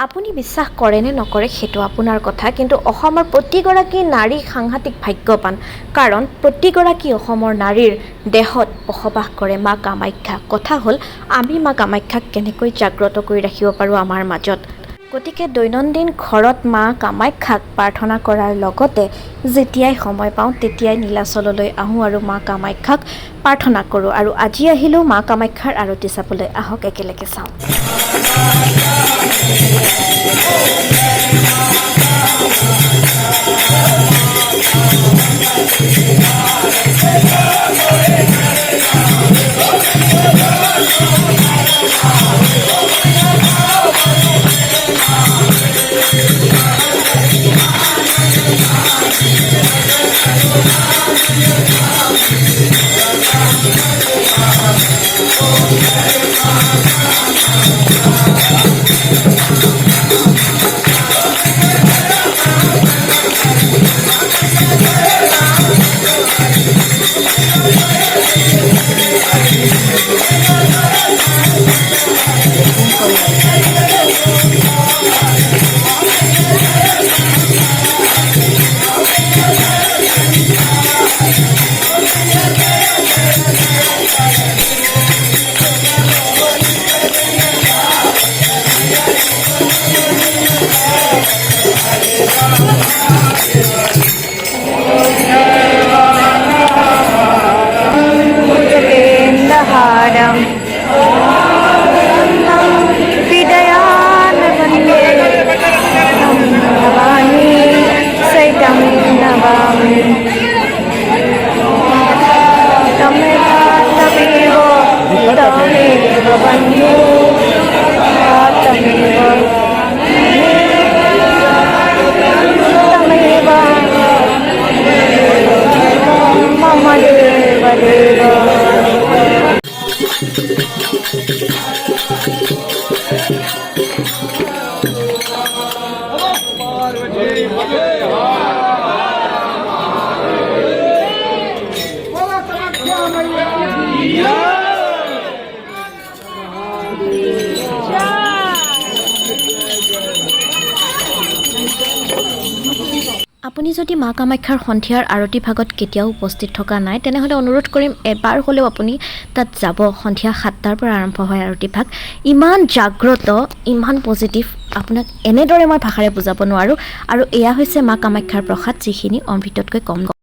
আপুনি বিশ্বাস কৰে নে নকৰে সেইটো আপোনাৰ কথা, কিন্তু অসমৰ প্ৰতিগৰাকী নাৰী সাংঘাতিক ভাগ্যৱান, কাৰণ প্ৰতিগৰাকী অসমৰ নাৰীৰ দেহত বসবাস কৰে মা কামাখ্যা। কথা হ'ল আমি মা কামাখ্যাক কেনেকৈ জাগ্ৰত কৰি ৰাখিব পাৰোঁ আমাৰ মাজত। গতিকে দৈনন্দিন ঘৰত মা কামাখ্যাক প্ৰাৰ্থনা কৰাৰ লগতে যেতিয়াই সময় পাওঁ তেতিয়াই নীলাচললৈ আহোঁ আৰু মা কামাখ্যাক প্ৰাৰ্থনা কৰোঁ। আৰু আজি আহিলোঁ মা কামাখ্যাৰ আৰতি চাবলৈ, আহক একেলগে চাওঁ। আপুনি যদি মা কামাখ্যাৰ সন্ধিয়াৰ আৰতি ভাগত কেতিয়াও উপস্থিত থকা নাই তেনেহ'লে অনুৰোধ কৰিম এবাৰ হ'লেও আপুনি তাত যাব। সন্ধিয়া 7টাৰ পৰা আৰম্ভ হয় আৰতি ভাগ। ইমান জাগ্ৰত, ইমান পজিটিভ, আপোনাক এনেদৰে মই ভাষাৰে বুজাব নোৱাৰোঁ। আৰু এয়া হৈছে মা কামাখ্যাৰ প্ৰসাদ, যিখিনি অমৃততকৈ কম।